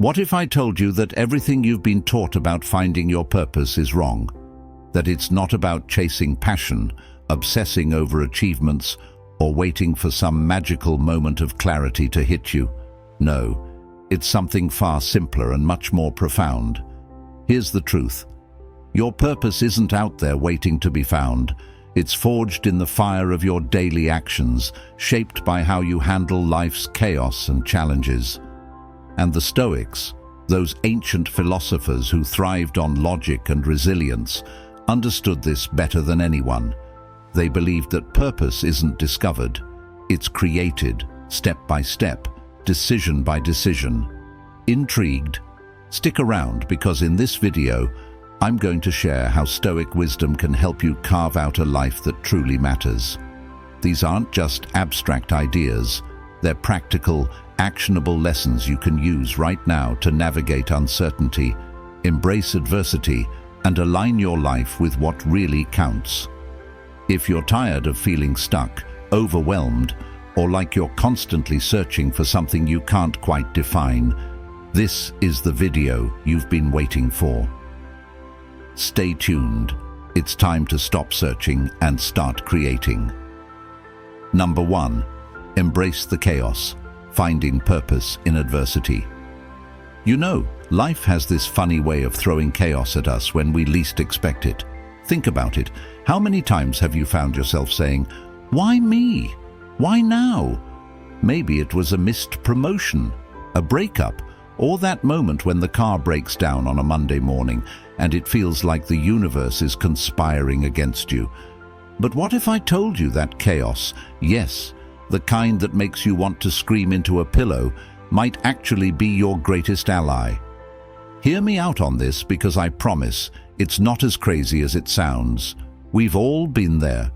What if I told you that everything you've been taught about finding your purpose is wrong? That it's not about chasing passion, obsessing over achievements, or waiting for some magical moment of clarity to hit you? No, it's something far simpler and much more profound. Here's the truth. Your purpose isn't out there waiting to be found. It's forged in the fire of your daily actions, shaped by how you handle life's chaos and challenges. And the Stoics, those ancient philosophers who thrived on logic and resilience, understood this better than anyone. They believed that purpose isn't discovered, it's created, step by step, decision by decision. Intrigued? Stick around, because in this video, I'm going to share how Stoic wisdom can help you carve out a life that truly matters. These aren't just abstract ideas, they're practical, actionable lessons you can use right now to navigate uncertainty, embrace adversity, and align your life with what really counts. If you're tired of feeling stuck, overwhelmed, or like you're constantly searching for something you can't quite define, this is the video you've been waiting for. Stay tuned. It's time to stop searching and start creating. Number 1. Embrace the chaos. Finding purpose in adversity. You know, life has this funny way of throwing chaos at us when we least expect it. Think about it. How many times have you found yourself saying, "Why me? Why now?" Maybe it was a missed promotion, a breakup, or that moment when the car breaks down on a Monday morning and it feels like the universe is conspiring against you. But what if I told you that chaos, yes, the kind that makes you want to scream into a pillow, might actually be your greatest ally? Hear me out on this, because I promise it's not as crazy as it sounds. We've all been there.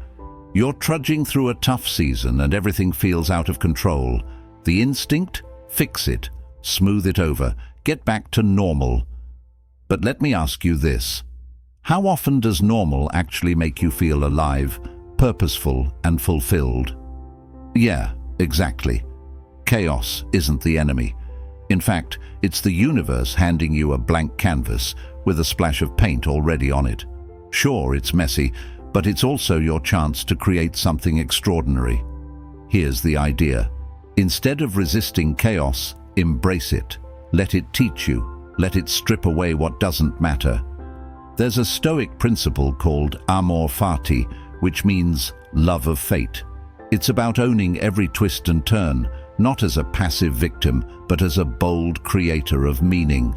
You're trudging through a tough season and everything feels out of control. The instinct? Fix it. Smooth it over. Get back to normal. But let me ask you this. How often does normal actually make you feel alive, purposeful, and fulfilled? Yeah, exactly. Chaos isn't the enemy. In fact, it's the universe handing you a blank canvas with a splash of paint already on it. Sure, it's messy, but it's also your chance to create something extraordinary. Here's the idea. Instead of resisting chaos, embrace it. Let it teach you. Let it strip away what doesn't matter. There's a Stoic principle called amor fati, which means love of fate. It's about owning every twist and turn, not as a passive victim, but as a bold creator of meaning.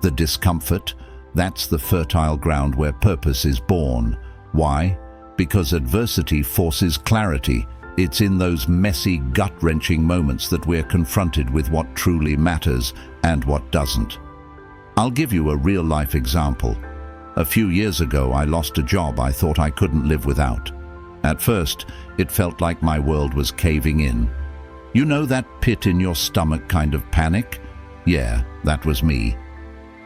The discomfort, that's the fertile ground where purpose is born. Why? Because adversity forces clarity. It's in those messy, gut-wrenching moments that we're confronted with what truly matters and what doesn't. I'll give you a real-life example. A few years ago, I lost a job I thought I couldn't live without. At first, it felt like my world was caving in. You know that pit in your stomach kind of panic? Yeah, that was me.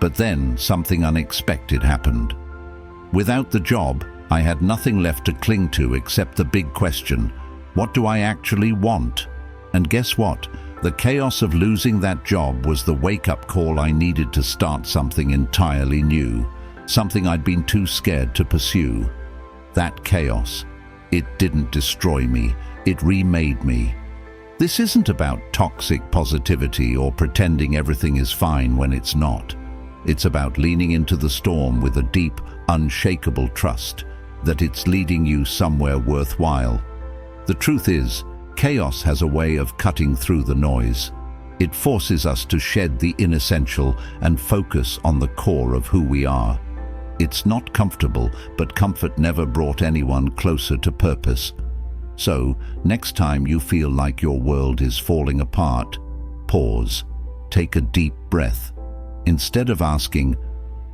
But then something unexpected happened. Without the job, I had nothing left to cling to except the big question, what do I actually want? And guess what? The chaos of losing that job was the wake-up call I needed to start something entirely new, something I'd been too scared to pursue. That chaos, it didn't destroy me, it remade me. This isn't about toxic positivity or pretending everything is fine when it's not. It's about leaning into the storm with a deep, unshakable trust that it's leading you somewhere worthwhile. The truth is, chaos has a way of cutting through the noise. It forces us to shed the inessential and focus on the core of who we are. It's not comfortable, but comfort never brought anyone closer to purpose. So, next time you feel like your world is falling apart, pause, take a deep breath. Instead of asking,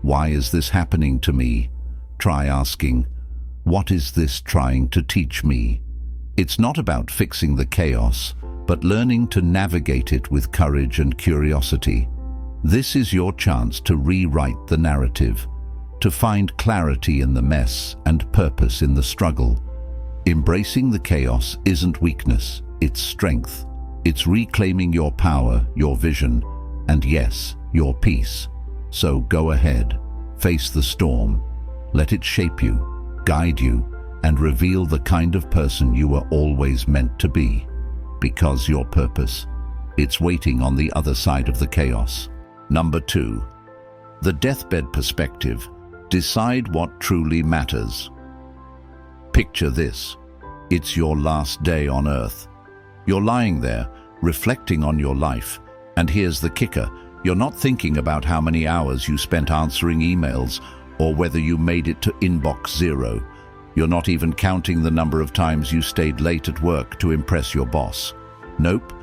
"Why is this happening to me?" try asking, "What is this trying to teach me?" It's not about fixing the chaos, but learning to navigate it with courage and curiosity. This is your chance to rewrite the narrative, to find clarity in the mess and purpose in the struggle. Embracing the chaos isn't weakness, it's strength. It's reclaiming your power, your vision, and yes, your peace. So go ahead, face the storm, let it shape you, guide you, and reveal the kind of person you were always meant to be. Because your purpose, it's waiting on the other side of the chaos. Number 2, the deathbed perspective. Decide what truly matters. Picture this. It's your last day on Earth. You're lying there, reflecting on your life. And here's the kicker. You're not thinking about how many hours you spent answering emails or whether you made it to inbox 0. You're not even counting the number of times you stayed late at work to impress your boss. Nope.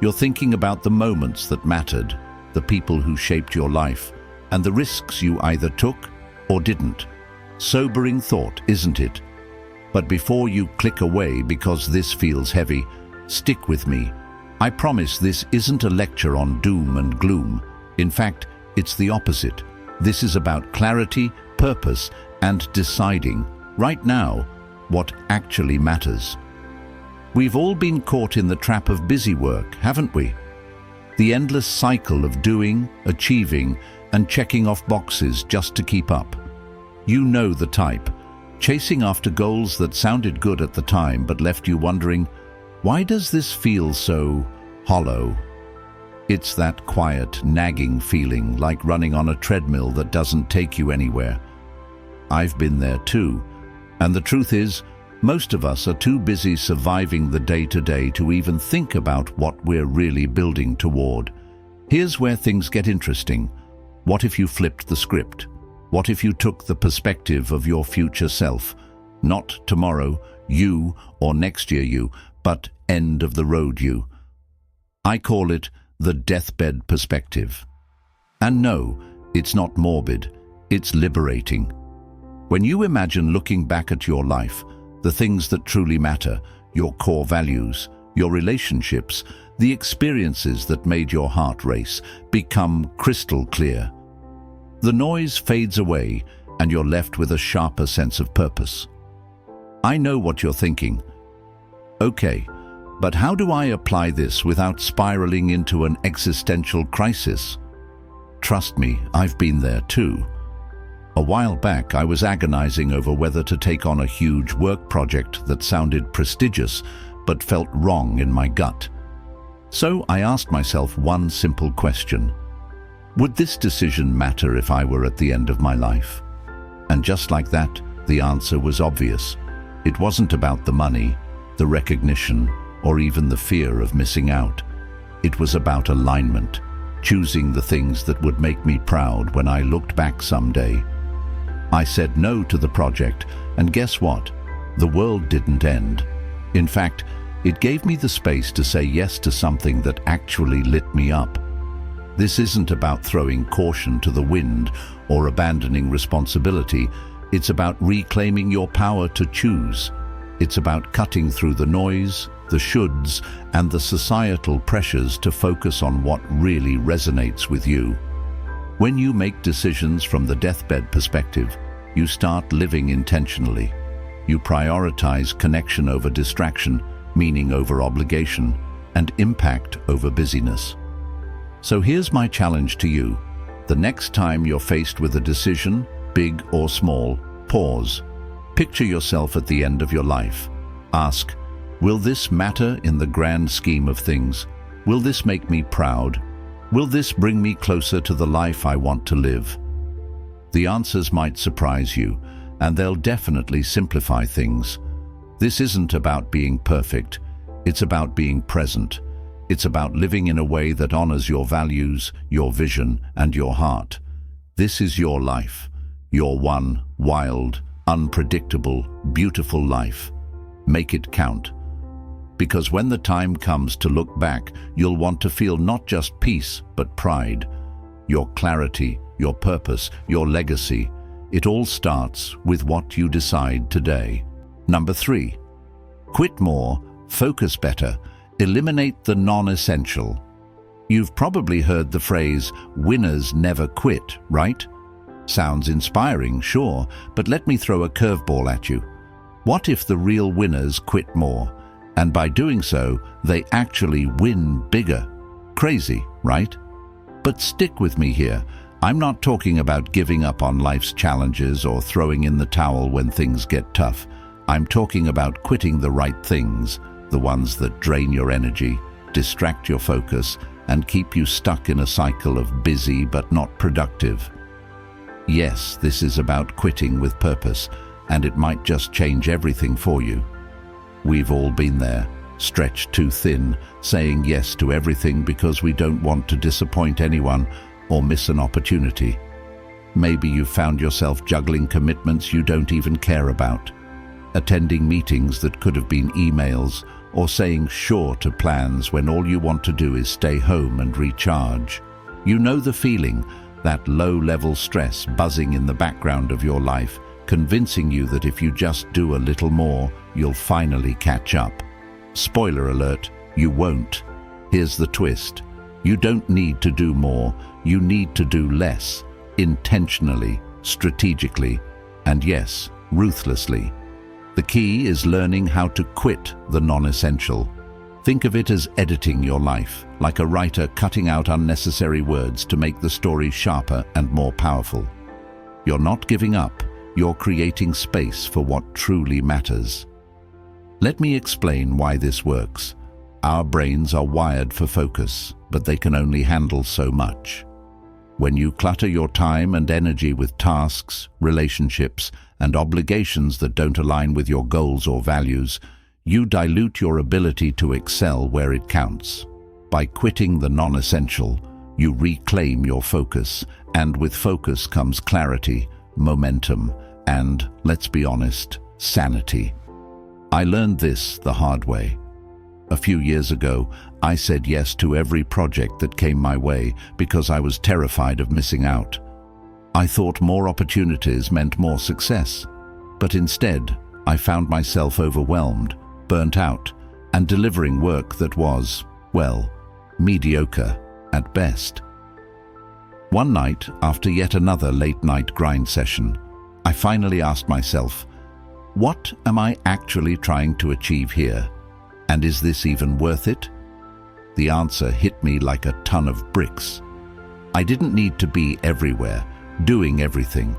You're thinking about the moments that mattered, the people who shaped your life, and the risks you either took or didn't. Sobering thought, isn't it? But before you click away because this feels heavy, stick with me. I promise this isn't a lecture on doom and gloom. In fact, it's the opposite. This is about clarity, purpose, and deciding, right now, what actually matters. We've all been caught in the trap of busy work, haven't we? The endless cycle of doing, achieving, and checking off boxes just to keep up. You know the type, chasing after goals that sounded good at the time but left you wondering, why does this feel so hollow? It's that quiet, nagging feeling like running on a treadmill that doesn't take you anywhere. I've been there too, and the truth is, most of us are too busy surviving the day-to-day to even think about what we're really building toward. Here's where things get interesting. What if you flipped the script? What if you took the perspective of your future self? Not tomorrow, you, or next year you, but end of the road you. I call it the deathbed perspective. And no, it's not morbid, it's liberating. When you imagine looking back at your life, the things that truly matter, your core values, your relationships, the experiences that made your heart race, become crystal clear. The noise fades away and you're left with a sharper sense of purpose. I know what you're thinking. Okay, but how do I apply this without spiraling into an existential crisis? Trust me, I've been there too. A while back, I was agonizing over whether to take on a huge work project that sounded prestigious but felt wrong in my gut. So I asked myself one simple question. Would this decision matter if I were at the end of my life? And just like that, the answer was obvious. It wasn't about the money, the recognition, or even the fear of missing out. It was about alignment, choosing the things that would make me proud when I looked back someday. I said no to the project, and guess what? The world didn't end. In fact, it gave me the space to say yes to something that actually lit me up. This isn't about throwing caution to the wind or abandoning responsibility. It's about reclaiming your power to choose. It's about cutting through the noise, the shoulds, and the societal pressures to focus on what really resonates with you. When you make decisions from the deathbed perspective, you start living intentionally. You prioritize connection over distraction, meaning over obligation, and impact over busyness. So here's my challenge to you. The next time you're faced with a decision, big or small, pause. Picture yourself at the end of your life. Ask, will this matter in the grand scheme of things? Will this make me proud? Will this bring me closer to the life I want to live? The answers might surprise you, and they'll definitely simplify things. This isn't about being perfect. It's about being present. It's about living in a way that honors your values, your vision, and your heart. This is your life, your one wild, unpredictable, beautiful life. Make it count. Because when the time comes to look back, you'll want to feel not just peace, but pride. Your clarity, your purpose, your legacy. It all starts with what you decide today. Number 3, quit more, focus better. Eliminate the non-essential. You've probably heard the phrase, winners never quit, right? Sounds inspiring, sure, but let me throw a curveball at you. What if the real winners quit more, and by doing so, they actually win bigger? Crazy, right? But stick with me here. I'm not talking about giving up on life's challenges or throwing in the towel when things get tough. I'm talking about quitting the right things, the ones that drain your energy, distract your focus, and keep you stuck in a cycle of busy but not productive. Yes, this is about quitting with purpose, and it might just change everything for you. We've all been there, stretched too thin, saying yes to everything because we don't want to disappoint anyone or miss an opportunity. Maybe you've found yourself juggling commitments you don't even care about, attending meetings that could have been emails, or saying sure to plans when all you want to do is stay home and recharge. You know the feeling, that low-level stress buzzing in the background of your life, convincing you that if you just do a little more, you'll finally catch up. Spoiler alert, you won't. Here's the twist. You don't need to do more, you need to do less, intentionally, strategically, and yes, ruthlessly. The key is learning how to quit the non-essential. Think of it as editing your life, like a writer cutting out unnecessary words to make the story sharper and more powerful. You're not giving up, you're creating space for what truly matters. Let me explain why this works. Our brains are wired for focus, but they can only handle so much. When you clutter your time and energy with tasks, relationships, and obligations that don't align with your goals or values, you dilute your ability to excel where it counts. By quitting the non-essential, you reclaim your focus, and with focus comes clarity, momentum, and, let's be honest, sanity. I learned this the hard way. A few years ago, I said yes to every project that came my way because I was terrified of missing out. I thought more opportunities meant more success, but instead, I found myself overwhelmed, burnt out, and delivering work that was, well, mediocre at best. One night, after yet another late-night grind session, I finally asked myself, what am I actually trying to achieve here? And is this even worth it? The answer hit me like a ton of bricks. I didn't need to be everywhere, doing everything.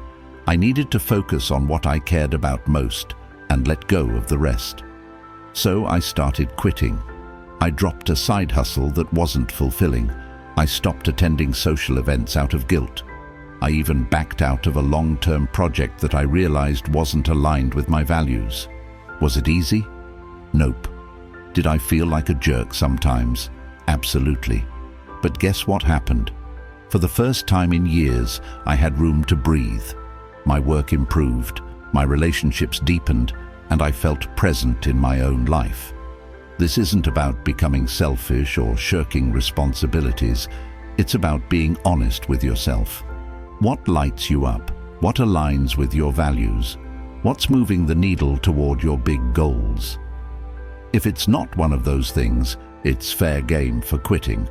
I needed to focus on what I cared about most and let go of the rest. So I started quitting. I dropped a side hustle that wasn't fulfilling. I stopped attending social events out of guilt. I even backed out of a long-term project that I realized wasn't aligned with my values. Was it easy? Nope. Did I feel like a jerk sometimes? Absolutely. But guess what happened? For the first time in years, I had room to breathe. My work improved, my relationships deepened, and I felt present in my own life. This isn't about becoming selfish or shirking responsibilities. It's about being honest with yourself. What lights you up? What aligns with your values? What's moving the needle toward your big goals? If it's not one of those things, it's fair game for quitting,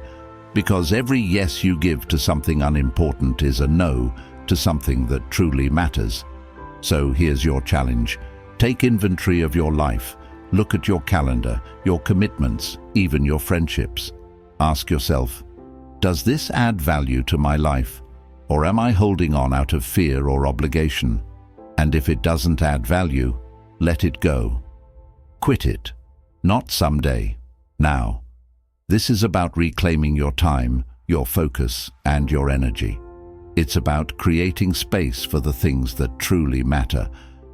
because every yes you give to something unimportant is a no to something that truly matters. So here's your challenge. Take inventory of your life. Look at your calendar, your commitments, even your friendships. Ask yourself, does this add value to my life? Or am I holding on out of fear or obligation? And if it doesn't add value, let it go. Quit it. Not someday, now. This is about reclaiming your time, your focus, and your energy. It's about creating space for the things that truly matter,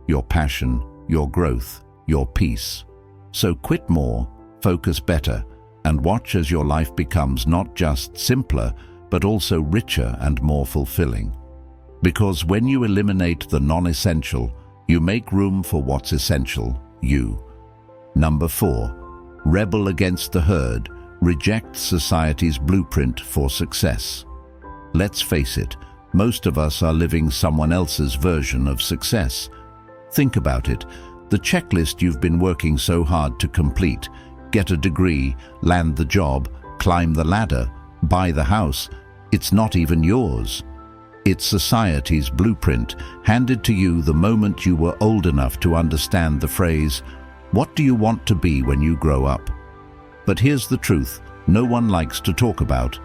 your passion, your growth, your peace. So quit more, focus better, and watch as your life becomes not just simpler, but also richer and more fulfilling. Because when you eliminate the non-essential, you make room for what's essential, you. Number 4, rebel against the herd, reject society's blueprint for success. Let's face it, most of us are living someone else's version of success. Think about it, the checklist you've been working so hard to complete, get a degree, land the job, climb the ladder, buy the house, it's not even yours. It's society's blueprint, handed to you the moment you were old enough to understand the phrase, "What do you want to be when you grow up?" But here's the truth no one likes to talk about.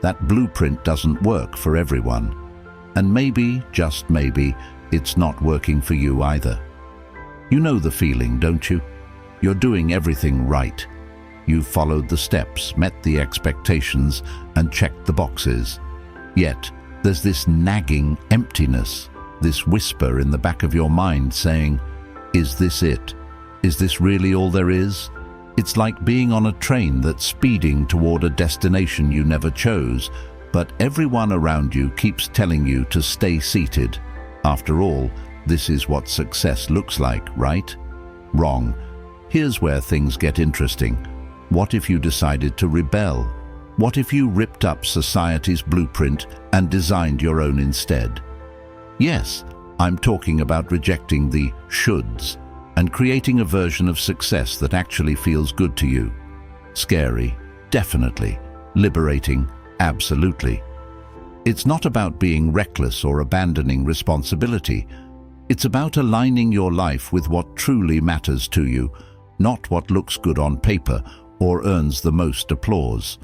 that blueprint doesn't work for everyone. And maybe, just maybe, it's not working for you either. You know the feeling, don't you? You're doing everything right. You've followed the steps, met the expectations, and checked the boxes. Yet, there's this nagging emptiness, this whisper in the back of your mind saying, "Is this it? Is this really all there is?" It's like being on a train that's speeding toward a destination you never chose, but everyone around you keeps telling you to stay seated. After all, this is what success looks like, right? Wrong. Here's where things get interesting. What if you decided to rebel? What if you ripped up society's blueprint and designed your own instead? Yes, I'm talking about rejecting the shoulds and creating a version of success that actually feels good to you. Scary, definitely. Liberating, absolutely. It's not about being reckless or abandoning responsibility. It's about aligning your life with what truly matters to you, not what looks good on paper or earns the most applause.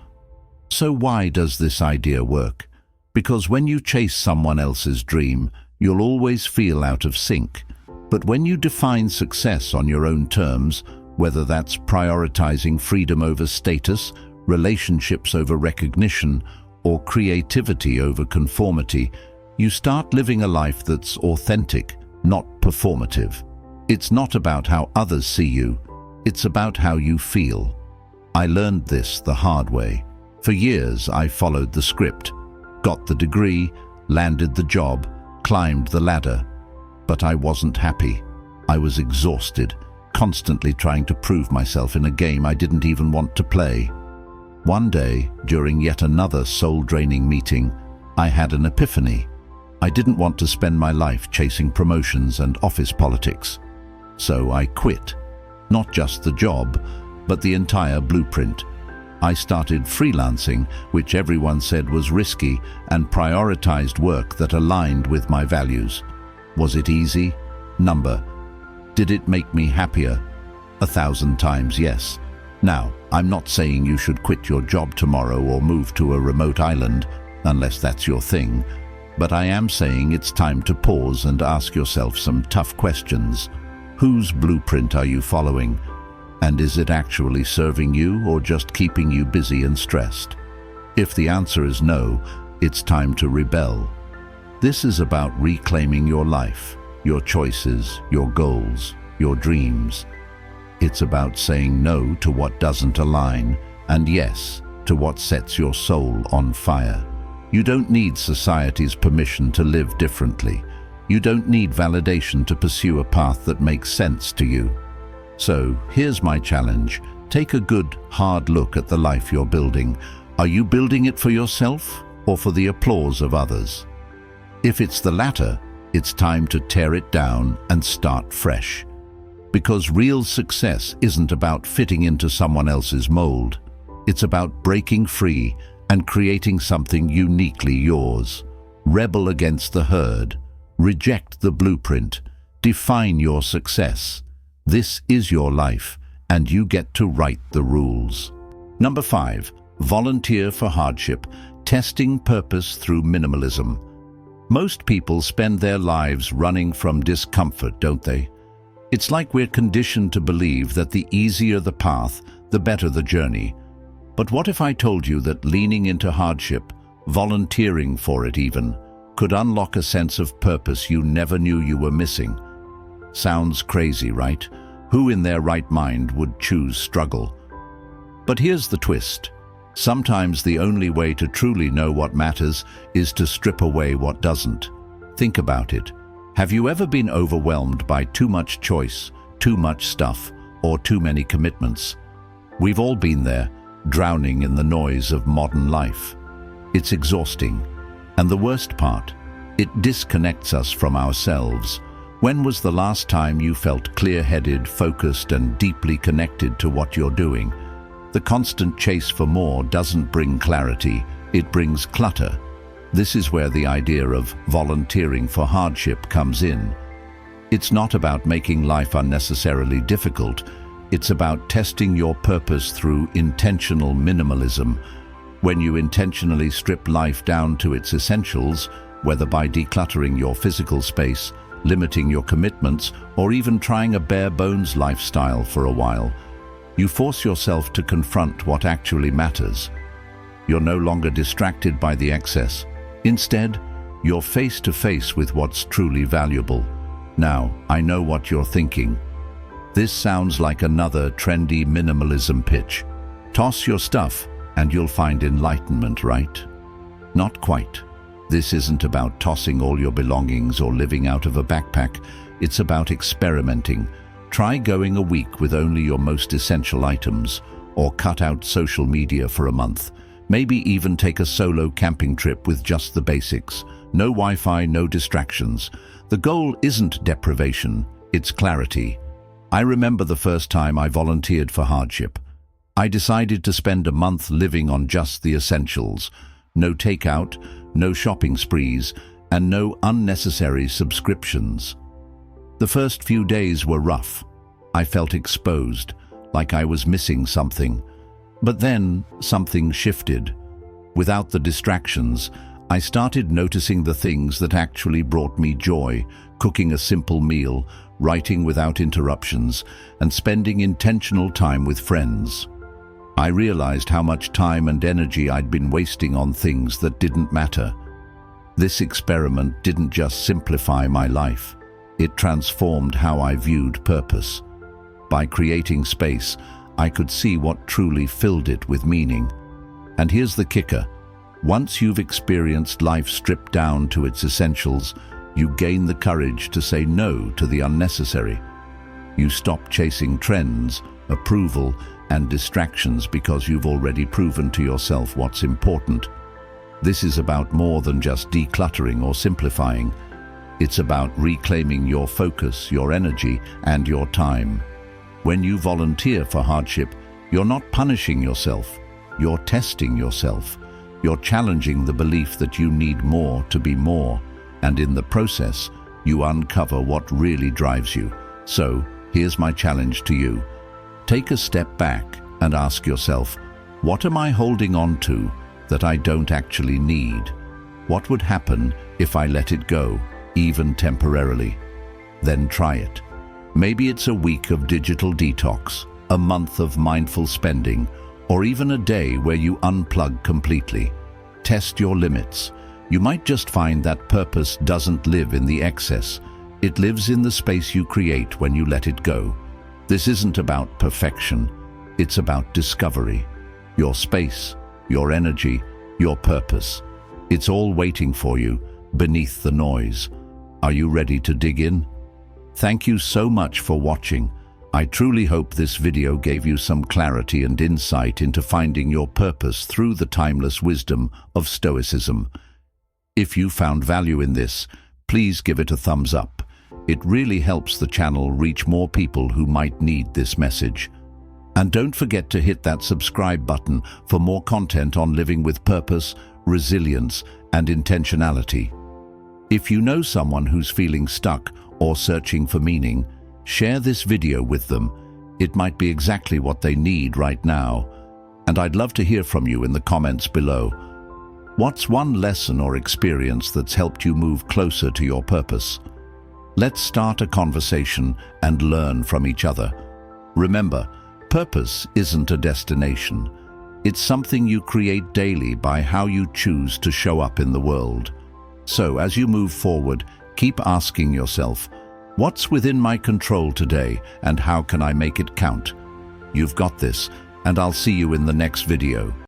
So why does this idea work? Because when you chase someone else's dream, you'll always feel out of sync. But when you define success on your own terms, whether that's prioritizing freedom over status, relationships over recognition, or creativity over conformity, you start living a life that's authentic, not performative. It's not about how others see you, it's about how you feel. I learned this the hard way. For years, I followed the script, got the degree, landed the job, climbed the ladder. But I wasn't happy. I was exhausted, constantly trying to prove myself in a game I didn't even want to play. One day, during yet another soul-draining meeting, I had an epiphany. I didn't want to spend my life chasing promotions and office politics. So I quit. Not just the job, but the entire blueprint. I started freelancing, which everyone said was risky, and prioritized work that aligned with my values. Was it easy? Number. Did it make me happier? 1,000 times yes. Now, I'm not saying you should quit your job tomorrow or move to a remote island, unless that's your thing, but I am saying it's time to pause and ask yourself some tough questions. Whose blueprint are you following? And is it actually serving you or just keeping you busy and stressed? If the answer is no, it's time to rebel. This is about reclaiming your life, your choices, your goals, your dreams. It's about saying no to what doesn't align and yes to what sets your soul on fire. You don't need society's permission to live differently. You don't need validation to pursue a path that makes sense to you. So, here's my challenge. Take a good, hard look at the life you're building. Are you building it for yourself or for the applause of others? If it's the latter, it's time to tear it down and start fresh. Because real success isn't about fitting into someone else's mold. It's about breaking free and creating something uniquely yours. Rebel against the herd. Reject the blueprint. Define your success. This is your life, and you get to write the rules. Number 5, volunteer for hardship, testing purpose through minimalism. Most people spend their lives running from discomfort, don't they? It's like we're conditioned to believe that the easier the path, the better the journey. But what if I told you that leaning into hardship, volunteering for it even, could unlock a sense of purpose you never knew you were missing? Sounds crazy, right? Who in their right mind would choose struggle? But here's the twist. Sometimes the only way to truly know what matters is to strip away what doesn't. Think about it. Have you ever been overwhelmed by too much choice, too much stuff, or too many commitments? We've all been there, drowning in the noise of modern life. It's exhausting. And the worst part, it disconnects us from ourselves. When was the last time you felt clear-headed, focused, and deeply connected to what you're doing? The constant chase for more doesn't bring clarity, it brings clutter. This is where the idea of volunteering for hardship comes in. It's not about making life unnecessarily difficult, it's about testing your purpose through intentional minimalism. When you intentionally strip life down to its essentials, whether by decluttering your physical space, limiting your commitments, or even trying a bare-bones lifestyle for a while, you force yourself to confront what actually matters. You're no longer distracted by the excess. Instead, you're face to face with what's truly valuable. Now, I know what you're thinking. This sounds like another trendy minimalism pitch. Toss your stuff and you'll find enlightenment, right? Not quite. This isn't about tossing all your belongings or living out of a backpack. It's about experimenting. Try going a week with only your most essential items, or cut out social media for a month. Maybe even take a solo camping trip with just the basics. No Wi-Fi, no distractions. The goal isn't deprivation, it's clarity. I remember the first time I volunteered for hardship. I decided to spend a month living on just the essentials. No takeout, no shopping sprees, and no unnecessary subscriptions. The first few days were rough. I felt exposed, like I was missing something. But then something shifted. Without the distractions, I started noticing the things that actually brought me joy: cooking a simple meal, writing without interruptions, and spending intentional time with friends. I realized how much time and energy I'd been wasting on things that didn't matter. This experiment didn't just simplify my life, it transformed how I viewed purpose. By creating space, I could see what truly filled it with meaning. And here's the kicker. Once you've experienced life stripped down to its essentials, you gain the courage to say no to the unnecessary. You stop chasing trends, approval, and distractions because you've already proven to yourself what's important. This is about more than just decluttering or simplifying. It's about reclaiming your focus, your energy, and your time. When you volunteer for hardship, you're not punishing yourself, you're testing yourself. You're challenging the belief that you need more to be more, and in the process, you uncover what really drives you. So, here's my challenge to you. Take a step back and ask yourself, what am I holding on to that I don't actually need? What would happen if I let it go, even temporarily? Then try it. Maybe it's a week of digital detox, a month of mindful spending, or even a day where you unplug completely. Test your limits. You might just find that purpose doesn't live in the excess. It lives in the space you create when you let it go. This isn't about perfection. It's about discovery. Your space, your energy, your purpose. It's all waiting for you, beneath the noise. Are you ready to dig in? Thank you so much for watching. I truly hope this video gave you some clarity and insight into finding your purpose through the timeless wisdom of Stoicism. If you found value in this, please give it a thumbs up. It really helps the channel reach more people who might need this message. And don't forget to hit that subscribe button for more content on living with purpose, resilience, and intentionality. If you know someone who's feeling stuck or searching for meaning, share this video with them. It might be exactly what they need right now. And I'd love to hear from you in the comments below. What's one lesson or experience that's helped you move closer to your purpose? Let's start a conversation and learn from each other. Remember, purpose isn't a destination. It's something you create daily by how you choose to show up in the world. So as you move forward, keep asking yourself, what's within my control today and how can I make it count? You've got this, and I'll see you in the next video.